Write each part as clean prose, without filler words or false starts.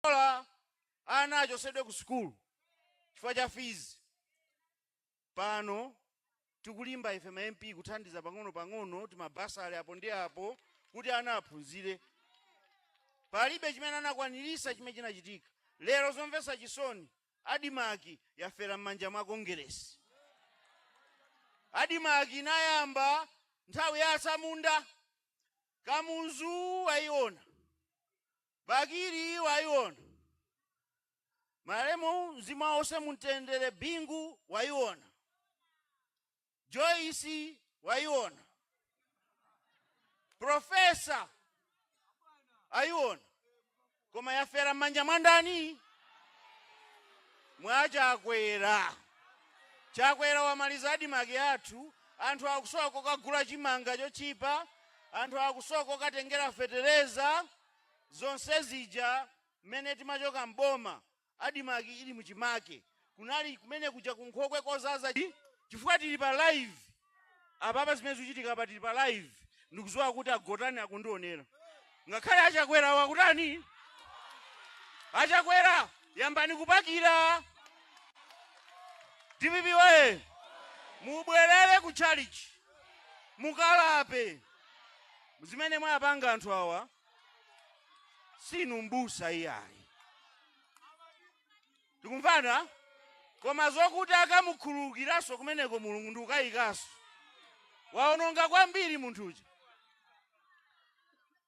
ana achosedwe ku school chifukwa cha fees. Pano tikulimba ife ma MP kuthandiza pang'ono timabasale apo ndi apo kuti ana aphunzire. Palibe chimene anakwanirisa chimene chinachitika. Lero zomvetsa chisoni, adimaki yafera m'manja mwa Congress. Adimaki inayamba nthawi ya Samunda, Kamuzu wayiona, Bakiri wayiona, Maremo Mzima ose Mutendere Bingu wayiona, Joyce wayiona, Professor ayiona. Koma yafera m'manja mwa ndani? Mwa Chakwera. Chakwera wamaliza adimaki athu. Anthu akusoko kagula chimanga chochipa, anthu akusoko katengera fetereza, zonse zija mmene timachoka mboma adimaki ili muchimake. Kunali kumene kuja kunkhokwe kozaza chifukwa tili pa live. Apapa zimene zikuchitika pa tili pa live. Ndikuzowa kuti agotani akundionera. Ngakhale Achakwera wakutani? Achakwera yambani kupakira. DPP we mubwerere ku challenge. Mukalape. Zimene mwapanga anthu awa sinu mbusa iyayi. Tikumvana? Koma zokuti akamukhululukiraso kumeneko Mulungu ndi ukayikaso. Waononga kwambiri munthuja.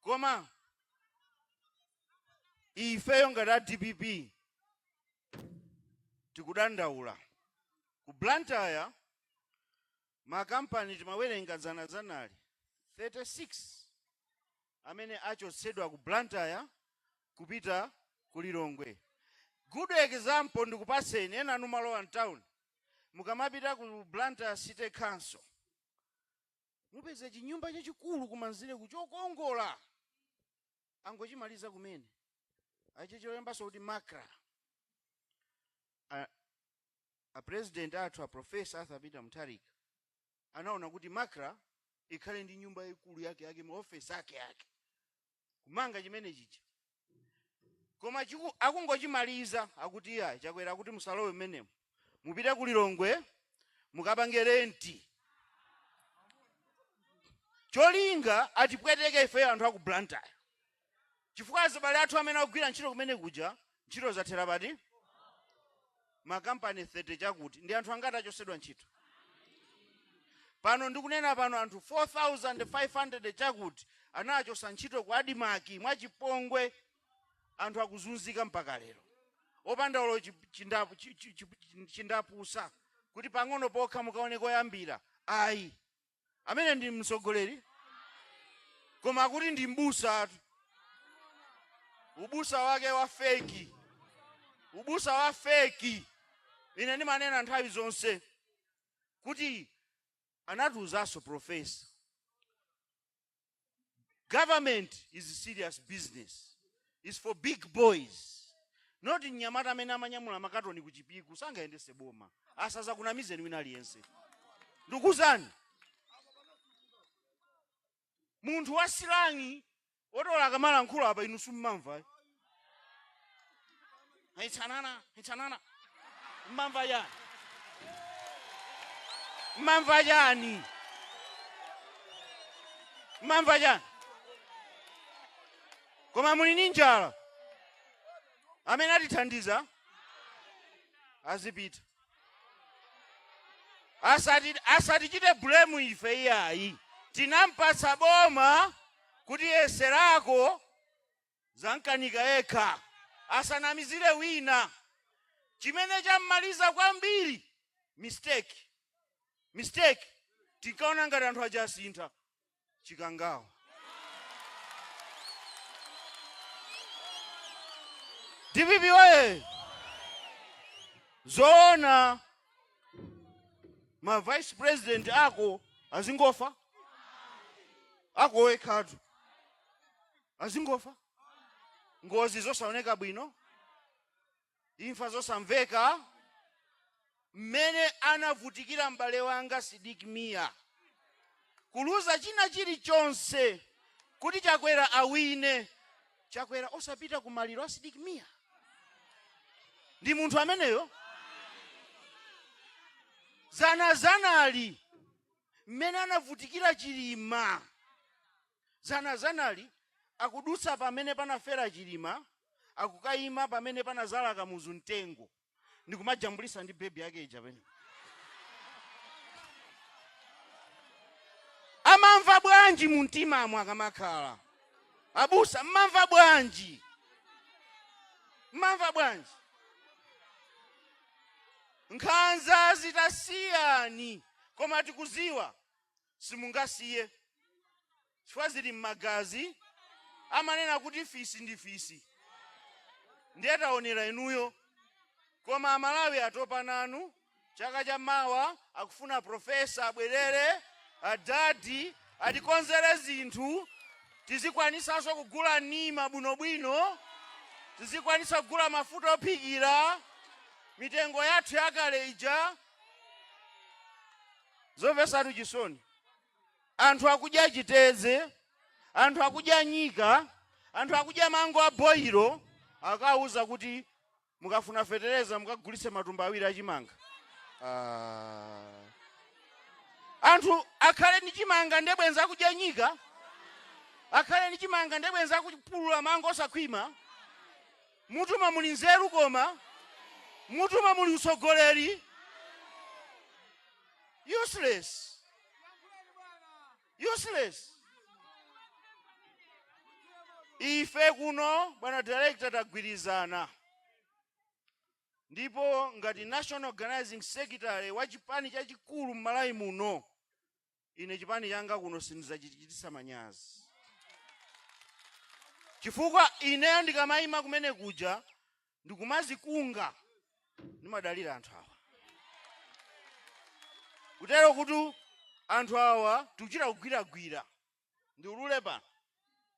Koma ifeyo ngati DPP tikudandaula. Ku Blantyre makampani timawerenga zanali 36 amene achotsedwa ku Blantyre kupita ku Lilongwe. Good example ndikupaseni ena anu Malawian town. Mukamapita ku Blantyre City Council mupeze chinyumba chachikulu kumanzire kuchokongola. Angochimaliza kumene achicholembaso kuti makra. A president athu a Professor Mutharika anaona kuti makra ikhale ndi nyumba ikulu yake mu office yake. Kumanga chimene chicha. Koma akungochimaliza akuti ya Chakwera kuti musalowe mmenemo. Mupite ku Lilongwe mukapange renti. Cholinga atipweteke ife anthu aku Blantyre. Chifukwa azibale athu amene akugwira ntchito kumene kuja ntchito zathera pati? Makampani 30 chakuti ndi anthu angati achosedwa ntchito. Pano ndikunena pano anthu 4,500 chakuti anachosa ntchito ku adimaki mwachipongwe. Anthu akuzunzika mpaka lero. Opanda ulo chindapusa kuti pang'ono pokha mukaone koyambira. Ayi. Amene ndi mtsogoleri. Koma kuti ndi mbusa atu. Ubusa wake wa fake. Ubusa wa fake. Ine ndimanena nthawi zonse kuti anatiuzaso Professor. Government is a serious business. It's for big boys. Not nyamata amene amanyamula makatoni kuchipiku sangaendese boma. Asaza kunamizeni wina aliyense. Ndukuzani. Munthu wa silangi otola akamala nkhulu apa inu simmamva. Hitsanana. Mmamva yani? Mmamva yani? Mmamva yani? Koma muli ndi njala. Amene atithandiza azipita. Asatichite blame ife iyayi. Tinampatsa boma kuti yeserako zankanika yekha. Asanamizire wina. Chimene chammaliza kwambiri mistake. Tikaona ngati anthu ajasintha chikangawa. DPP we zona ma vice president ako azingofa. Ako wekhatu azingofa. Ngozi zosaoneka bwino. Imfa zosamveka. Mmene anavutikira m'bale wanga Sidiki Mia. Kuluza china chilichonse kuti Chakwera awine. Chakwera osapita kumaliro a Sidiki Mia. Ndi munthu ameneyo zanali mmene anavutikira Chilima. Zanali akudutsa pamene panafera Chilima, akukayima pamene panazala kamuzu mtengo, ndikumajambulisa ndi bebi yake ija pene. Amamva bwanji muntima mwa akamakhala? Abusa, mmamva bwanji? Mmamva bwanji? Nkhanza zitasiyani, koma tikuziwa simungasiye. Chifukwa zili m'magazi, amanena kuti fisi ndi fisi. Ndiye taonera inuyo. Koma Malawi atopa nanu, chaka cha mawa akufuna profesa abwerere, adadi, atikonzere zinthu, tizikwanisanso kugula nima bwinobwino, tizikwanisa kugula mafuta ophikira, mitengo yathu yakale ija. Zomvesatu chisoni. Anthu akudya chiteze, anthu akudya nyika, anthu akudya mango a boiro, akauza kuti mukafuna fetereza mukagulitse matumba awiri achimanga. Anthu akhale ndi chimanga ndebwenza kudya nyika, akhale ndi chimanga ndebwenza kupulula mango osakhwima. Mutuma muli nzeru koma, mutuma muli utsogoleri. Useless. Useless. Ife kuno bwana director tagwirizana. Ndipo ngati National Organizing Secretary wa chipani chachikulu m'Malawi muno, ine chipani changa kuno sindizachichitisa manyazi. Chifukwa ineyo ndikamayima kumene kuja, ndikumazikunga, ndimadalira anthu awa. Kutero kuti anthu awa tikuchita kugwiragwira. Ndiulule pano.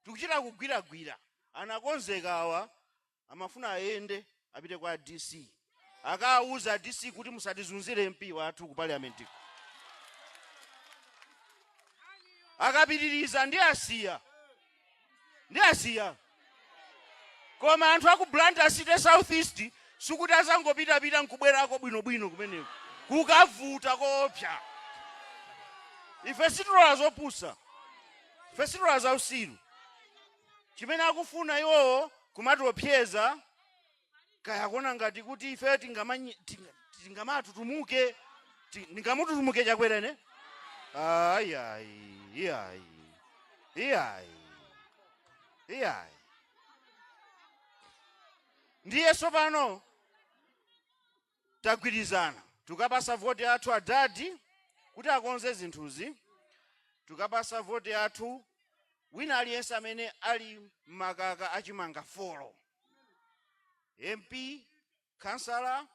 Tikuchita kugwiragwira. Anakonzeka awa, amafuna ayende, apite kwa DC. Akauza DC kuti musatizunzire MP wathu ku parliament. Akapitiriza ndi asiya. Ndi asiya. Koma anthu aku Blantyre City Southeast, sukuti azangopita nkubwerako bwinobwino kumeneko. Kukavuta koopsa. Ife situlola zopusa. Ife situlola za usiru. Chimene akufuna iwowo kumatiopseza, kaya kuona ngati kuti ife tingamatutumuke, tingamututumuke Chakwera ne? Iyayi. Ndiye sopano tagwirizana. Tukapasa vote yathu adadi kuti akonze zinthuzi. Tukapasa vote yathu wina aliyense amene ali makaka achimanga folo. MP, kansala,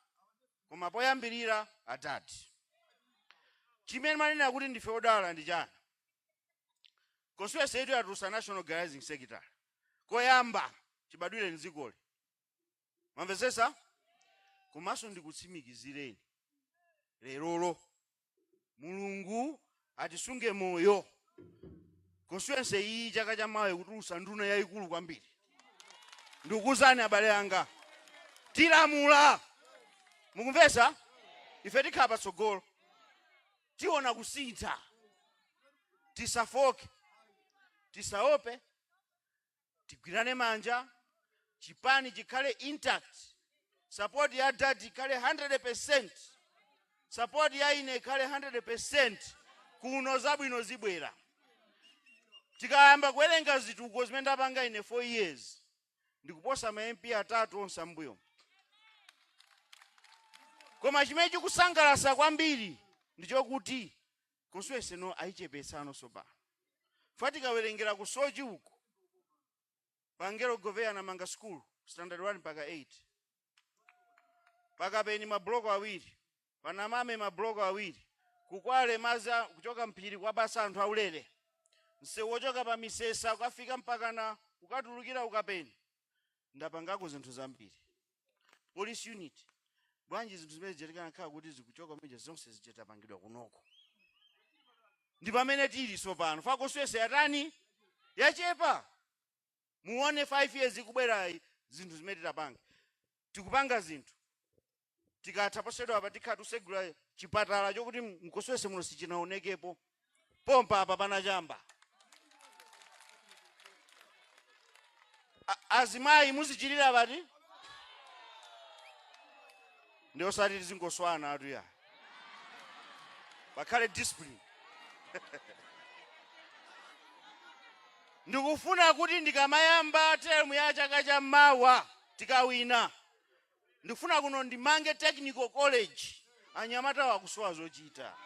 koma poyambirira adadi. Chimene manena kuti ndife odala ndi chani? Constituency yetu yatulutsa National Organizing Secretary. Koyamba chibadwire nzikoli. Mwamvesesa? Komanso ndikutsimikizireni. Lerolo Mulungu atisunge moyo. Constituency iyi chaka cha mawa kutulutsa nduna yayikulu kwambiri. Ndikuzani abale anga. Tilamula. Mukumvesa? Ife tikhala patsogolo. Tiona kusintha. Tisafoke. Tisaope. Tigwirane manja. Chipani chikhale intact. Support ya dad ikhale 100%. Support ya ine ikhale 100%. Kuno zabwino zibwera. Tikayamba kuwerenga zituko zimene ndapanga ine 4 years. Ndikuposa ma MP atatu onse ambuyo. Koma chimene chikusangalatsa kwambiri ndichokuti Constituency no ayichepetsano soba. Fatika werengera ku Soji uko. Pangelo Govea na manga school standard 1 mpaka 8. Pakapeni mabloko awiri. Panamame mabloko awiri. Kukwale maza kuchoka mpiri kwa basa anthu aulere. Nsewochoka pa misesa ukafika mpaka na ukatulukira ukapeni. Ndapangako zinthu zambiri. Police unit. Bwanji zinthu zimene zijetikana khala kuti zikuchoka mija zonse zijetapangidwa kunoko. Ndi pamene tili sopano. Fa Constituency yatani? Yachepa. Muone 5 years ikubwerayi zinthu zimene tapanga. Tikupanga zinthu. tikatha posedwa apa tikhatu segula chipatala chokuti mkoswese muno sichinaonekepo pompa apa panachamba. Azimayi muzichirira bati ndio sati zingoswana atu ya bakhale discipline. Ndikufuna kuti ndikamayamba term ya chaka cha mawa tikawina, ndifuna kuno ndimange technical college anyamata wakusowa zochita.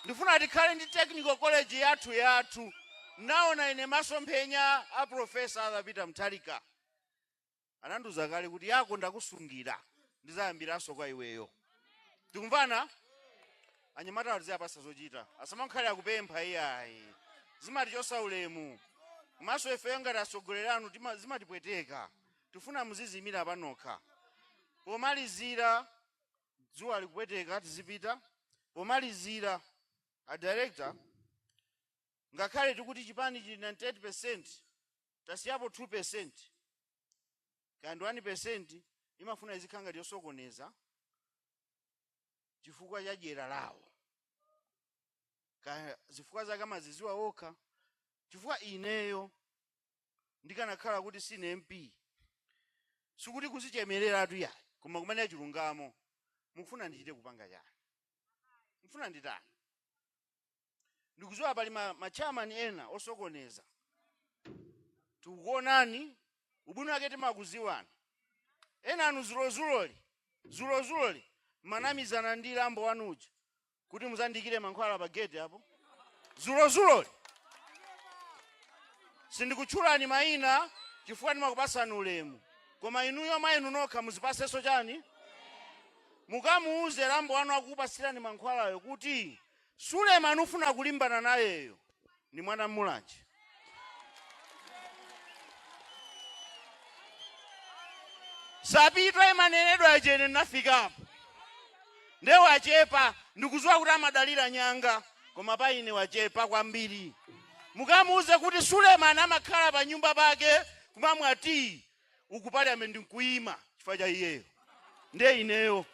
Ndifuna tikhale ndi technical college yathu. Naona ine masomphenya a professor azapita Mutharika ananduza kale kuti yako ndakusungira ndizayambiraso kwa iweyo. Tikumvana? Anyamata aziyapasa zochita asamakhale akupempha iyayi zimati chosa ulemu maso efe ngati asogoleranu zimatipweteka. Tifuna muzizimira panokha. Pomalizira dzuwa likupweteka tizipita. Pomalizira a director ngakhale tikuti chipani chili 98% tasiyapo 2% kandi 1% imafuna izikhanga yosokoneza chifukwa cha jera lawo zifukwa zake amaziziwa okha. Chifukwa ineyo ndikanakhala kuti sine MP sikuti kuzichemerera atu ya koma kumene chilungamo mukufuna ndichite kupanga chani, mufuna nditani. Ndikuziwa pali machairman ena osokoneza tikuonani ubwino wake timakuziwani. Ena anu zulozuloli manamizana ndi lambo wanuja kuti muzandikire mankhwala pa gate hapo zulozuloli. Sindikutchulani mayina chifukwa ndimakupasani ulemu, koma inuyo mayinu nokha muzipaseso chani. Mukamuuze lambo wanu akukupasirani mankhwalayo kuti Suleman ufuna kulimbana nayeyo ni mwana mulanje. Sapitwa imanenedwa ajene nafika apo nde wachepa. Ndikuziwa kuti amadalira nyanga koma paine wachepa kwambiri. Mukamuuze kuti Suleman amakhala pa nyumba pake kumamwati uku parliament nkuima chifukwa cha iyeyo. Nde ineyo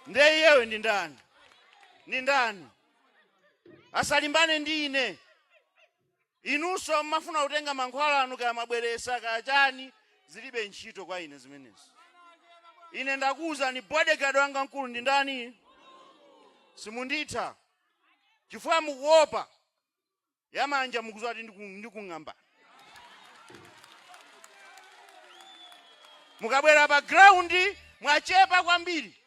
nde iyeyo ndi ndani? Ni ndani? Asalimbane ndi ine. Inunso mmafuna kutenga mankhwala anu kaya mabweresa kaya chani zilibe ntchito kwa ine zimenezi. Ine ndakuza ni bodyguard wanga mkulu ndi ndani? Simunditha. Chifukwa mukuopa yamanja mukuziwa kuti ndikung'amba. Mukabwera pa ground mwachepa kwambiri.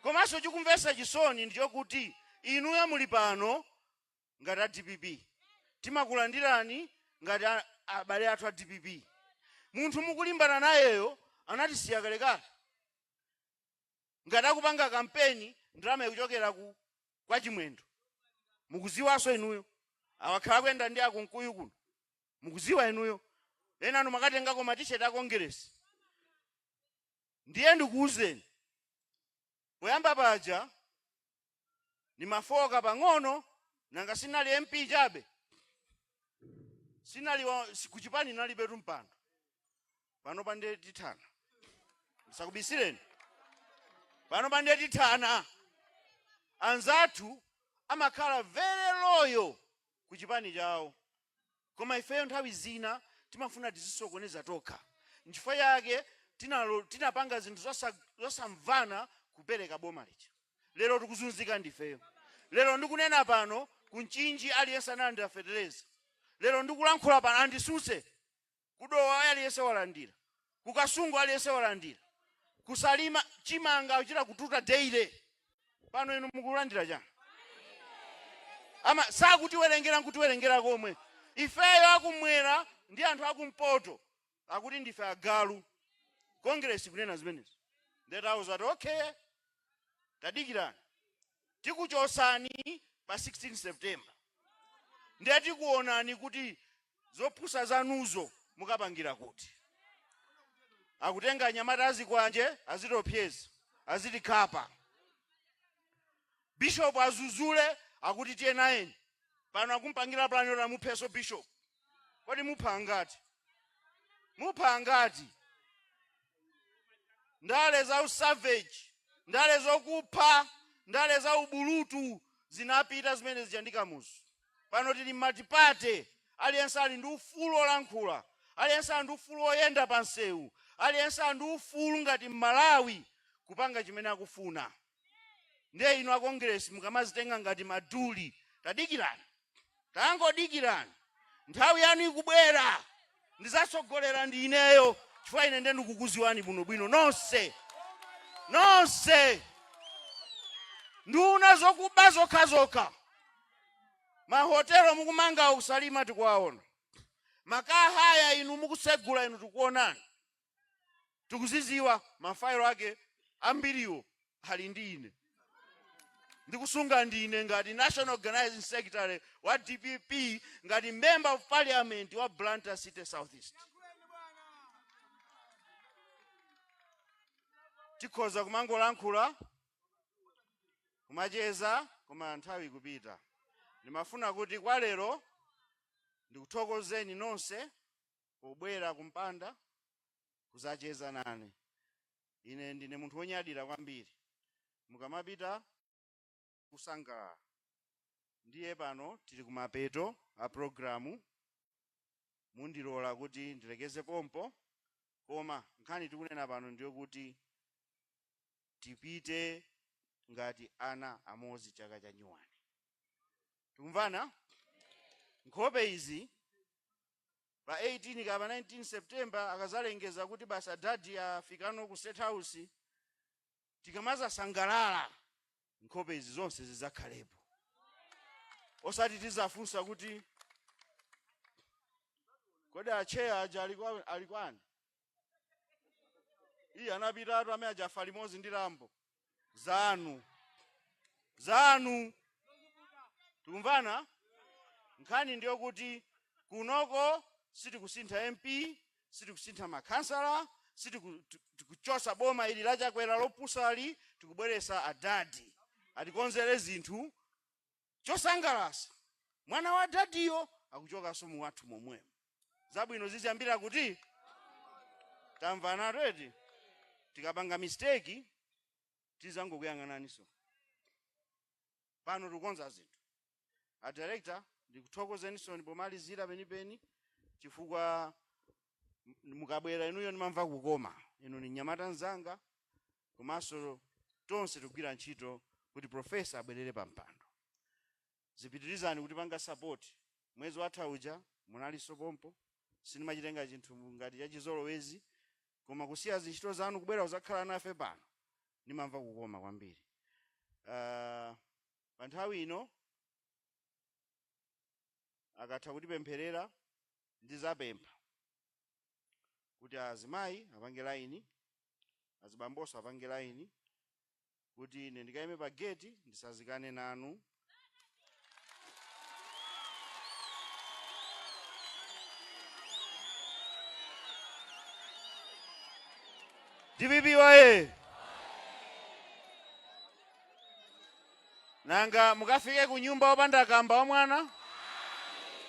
Komanso chikumvesa chisoni ndichokuti inuyo muli pano ngati a DPP. Timakulandirani ngati abale athu a DPP. Munthu mukulimbana nayeyo anatisiya kalekale. Ngati akupanga kampeni ndalama ikuchokera kwa chimwendo. Mukuziwaso inuyo. Awakhala kwenda ndi akunkuyu kuno. Mukuziwa inuyo. Ena anu makatengako ma-t-shirt a Congress. Ndiye ndikuuzeni. Poyamba paja ni mafoka pang'ono nanga sinali MP chabe. Sinali kuchipani nalibe mpando. Pano pande tithana. Sakubisireni. Pano pande tithana. Anzathu amakhala very loyal kuchipani chawo. Koma ifeyo nthawi zina timafuna tizisokoneza tokha. Nchifukwa yake tinapanga zinthu zosamvana kupereka boma licha. Lero tikuzunzika ndifeyo. Lero ndikunena pano kunchinji aliyense anandira fetereza. Lero ndikulankhula pano andisuse. Kudowa aliyense walandira. Kukasungu aliyense walandira. Kusalima chimanga uchita kututa daily. Pano inu mukulandira chani. Ama sakutiwerengera nkutiwerengera komwe. Ifeyo akumwera ndi anthu akumpoto akuti ndife agalu. Congress kunena zimenezi. That I was at okay. Tadikirani. Tikuchosani pa 16 September. Ndiye tikuonani kuti zopusa zanuzo mukapangira kuti. Akutenga nyamata azikwanje azitopyeza, azitikapa. Bishop azuzule akuti tiye naeni. Pano akumpangira plani yota mupheso bishop. Kodi mupha ngati? Mupha ngati? ndale za usavage, ndale zokupha, ndale za ubulutu zinapita zimene zijandika muzu. Pano tili matipate, aliyense ali ndi ufulu olankhula, aliyense ali ndi ufulu oyenda pa nsewu, aliyense ali ndi ufulu ngati Malawi kupanga chimene akufuna. Ndiye inu a Congress mukamazitenga ngati maduli, tadikirani, tangodikirani, nthawi yanu ikubwera, ndizatsogolera ndi ineyo, chifukwa ine ndiye ndikukuziwani bwinobwino nonse. Nonse nduna zokuba zokhazokha, mahotelo mukumanga usalima tikuwaona, makaa haya inu mukusegula inu tikuonani, tikuziziwa mafailo ake ambiriwo ali ndi ine, ndikusunga ndine ngati National Organizing Secretary wa DPP, ngati Member of Parliament wa Blantyre City Southeast. Tikhoza kumangolankhula, kumacheza, koma nthawi kupita. Ndimafuna kuti kwa lero ndikuthokozeni nonse pobwera kumpanda kuzacheza nane. Ine ndine munthu wonyadira kwambiri, mukamapita kusangalala. Ndiye pano tili kumapeto a programu, mundilola kuti ndilekeze pompo, koma nkhani tikunena pano ndiyo kuti tipite ngati ana amozi chaka cha nyuwani. Tikumvana? Nkhope izi pa 18 kapa 19 September akazalengeza kuti basa dadi afikano ku State House, tikamaza sangalala nkhope izi zonse zizakhalepo. Osati tizafunsa kuti kodi acheya aja alikwani? Iyi anapitatu amene ajafa limodzi ndi lambo. Zanu. Tikumvana? Nkhani ndiyo kuti kunoko sitikusintha MP, sitikusintha makhansala, sitikuchosa boma ili la Chakwera lopusali, tikubweresa adadi. Atikonzere zinthu chosangalasa. Mwana wa dadiyo akuchoka somu wathu momwemo. Zabwino ziziyambira kuti tamvana redi. Tikapanga mistake tizangokuyang'ananiso. Pano tukonza zinthu. A director ndikuthokozeniso ndipomalizira penipeni chifukwa mukabwera inuyo ndimamva kukoma. Inu ni nyamata nzanga, komanso tonse tikugwira ntchito kuti profesa abwerere pa mpando. Zipitirizani kuti panga support. Mwezi watha uja munaliso pompo, sinimachitenga chinthu ngati cha chizolowezi, koma kusiya zintchito zanu kubwera uzakhala nafe pano ndimamva kukoma kwambiri. Pa nthawi ino akatha kutipempherera ndizapempha kuti azimayi apange laini, azibamboso apange laini, kuti ine ndikayime pa gate ndisazikane nanu. DPP wae. Nanga mukafike ku nyumba opanda kamba wa mwana?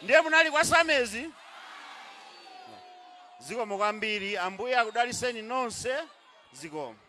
Ndiye munali kwa samezi? Zikomo kwambiri, ambuye akudaliseni nonse, zikomo.